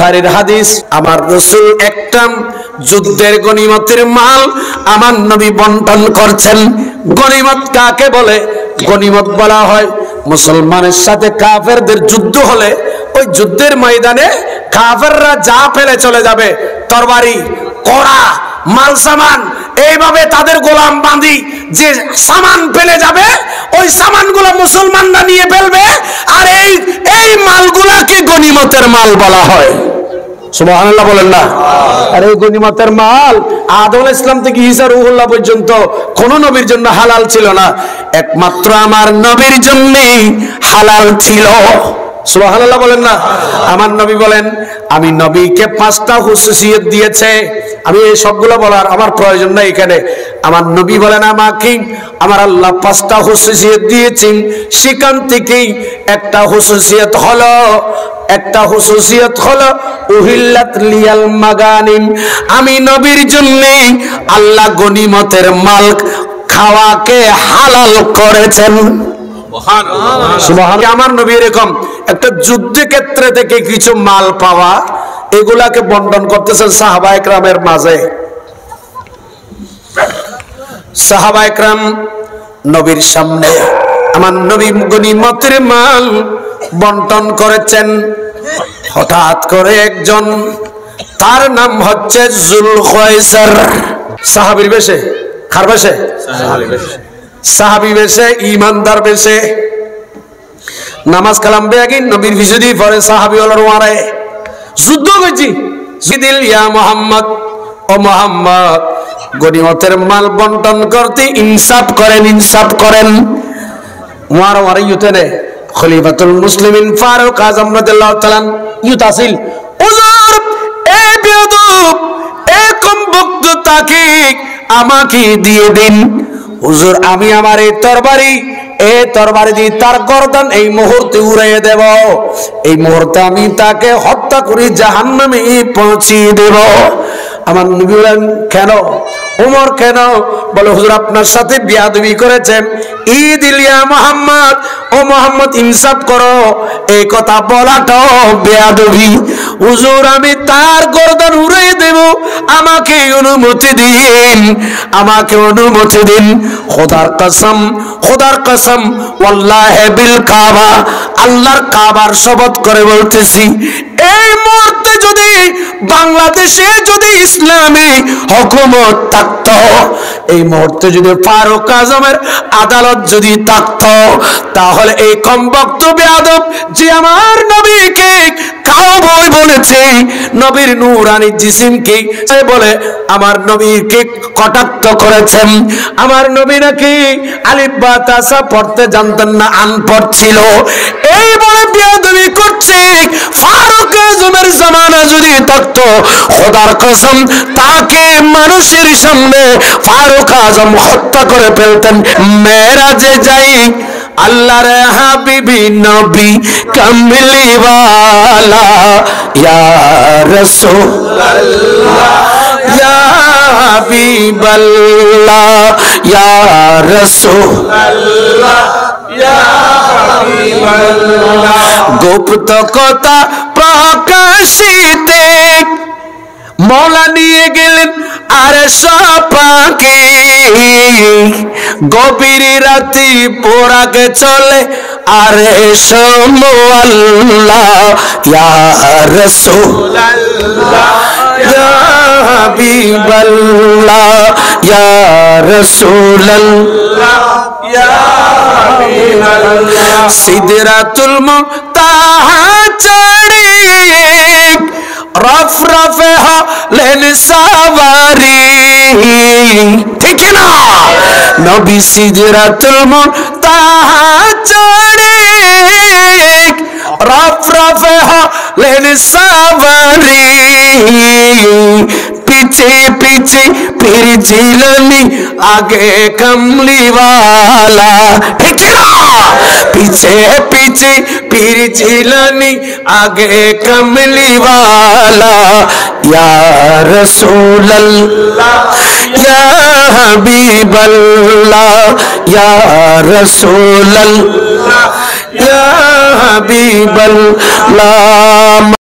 বুখারীর হাদিস। আমার রাসূল একটা যুদ্ধের গনিমতের মাল আমার নবী বন্টন করছেন। গনিমত কাকে বলে? গনিমত বলা হয় মুসলমানের সাথে কাফেরদের যুদ্ধ হলে ওই যুদ্ধের ময়দানে কাফেররা যা ফেলে চলে যাবে, তরবারি, কড়া, মাল সামান, এইভাবে তাদের গোলাম বাঁধি যে সামান ফেলে যাবে ওই সামানগুলো মুসলমানরা নিয়ে ফেলবে, আর এই মালগুলাকে গনিমতের মাল বলা হয়। সুবহানাল্লাহ বলেন না? আর এই গনিমতের মাল আদম আলাইহিস সালাম থেকে ঈসা রূহুল্লাহ পর্যন্ত কোন নবীর জন্য হালাল ছিল না, একমাত্র আমার নবীর জন্যই হালাল ছিল। সুবহানাল্লাহ বলেন না? আমার নবী বলেন, আমি নবীকে 5টা হুসুসিয়ত দিয়েছে। আমি এই সবগুলো বলার আমার প্রয়োজন নাই এখানে। আমার নবী বলেন, আমাকে আমার আল্লাহ 5টা হুসুসিয়ত দিয়েছেন। সেখান থেকেই একটা হুসুসিয়ত হলো উহিল্লাত লিয়াল মাগানিম। আমি নবীর জন্য আল্লাহ গনিমতের মাল খাওয়াকে হালাল করেছেন। সুবহানাল্লাহ। আমার নবী এরকম একটা যুদ্ধক্ষেত্রে থেকে কিছু মাল পাওয়া, এগুলাকে বন্টন করতেছেন সাহাবায়ে কেরামের মাঝে। সাহাবায়ে কেরাম নবীর সামনে আমার নবী গনিমতের মাল বন্টন করেছেন। হঠাৎ করে একজন, তার নাম হচ্ছে যুলখায়সার, সাহাবীর বেশে, কার বেশে? সাহাবী বেশে, ইমানদার বেশে, নামাজ কালাম বেগি নবীর বিশুদ্ধি পরে সাহাবী হলো ওয়ারে যুদ্ধ করছি। জিদিল ইয়া মুহাম্মদ, ও মুহাম্মদ গনিমতের মাল বন্টন করতে ইনসাফ করেন। ওয়ারে ইউতেনে খলিফাতুল মুসলিমিন ফারুক আযম রাদিয়াল্লাহু তাআলা ইউতাসিল, হুজুর এই বেয়াদব, এই কমবক্ত তাকে আমাকে দিয়ে দিন। হুজুর আমি আমার এই তরবারি দিয়ে তার গর্দান এই মুহূর্তে উড়িয়ে দেব। এই মুহূর্তে আমি তাকে হত্যা করে জাহান্নামে পৌঁছিয়ে দেব। আমার নবী বলেন, কেন ওমর কেন? বলে, হুজুর আপনার সাথে বেয়াদবি করেছেন। ঈদ ইলিয়া মুহাম্মদ, ও মুহাম্মদ ইনসাফ করো, এই কথা বলাটাও বেয়াদবি। হুজুর আমি তার গর্দান উড়িয়ে দেব, আমাকে অনুমতি দিন। খোদার কসম ওয়াল্লাহি বিল কাবা, আল্লাহর কাবার শপথ করে বলতেছি, এই মুহূর্তে যদি বাংলাদেশে যদি ইসলামী হুকুমত থাকতো, এই মুহূর্তে যদি ফারুক আজমের আদালত যদি থাকতো, তাহলে এই কমবক্ত বেয়াদব যে আমার নবীকে কাউবয় বলেছে, নবীর নূরানি জিসিমকে বলে আমার নবীকে কটাক্ষ করেছেন। আমার নবী নাকি আলিফ বা তাসা পড়তে জানতেন না, আনপড় ছিল, এই বলে বেয়াদবি করছে। ফারুক আজমের জামানা যদি থাকতো, খোদার কসম তাকে মানুষের সামনে ফারুক আজম হত্যা করে ফেলতেন। মেরাজে যাই আল্লাহর হাবিবি নবী কামলিওয়ালা, ইয়া রাসূলুল্লাহ ইয়া হাবিবাল্লাহ, ইয়া রাসূলুল্লাহ ইয়া হাবিবাল্লাহ। গুপ্ত কথা প্রকাশিতে মওলা নিয়ে গেলেন আরশ পাকে, গভীর রাতে পোড়াকে চলে আরশ মোয়াল্লা, ইয়া রাসূলুল্লাহ ইয়া হাবিবাল্লাহ, ইয়া রাসূলুল্লাহ ইয়া হাবিবাল্লাহ। সিদরাতুল মুনতাহা চড়ে রফরফে হলেন সাওয়ারি, ঠিক না? নবী সিদরাতুল মুনতাহা চড়ে রফরফে হলেন সাওয়ারি, পিছে পিছে ফিরছিলেন আগে কামলিওয়ালা, ঠিক না? পিছে পিছে ফিরছিলেন আগে কামলিওয়ালা, ইয়া রাসূলুল্লাহ ইয়া হাবিবাল্লাহ, ইয়া রাসূলুল্লাহ ইয়া হাবিবাল্লাহ।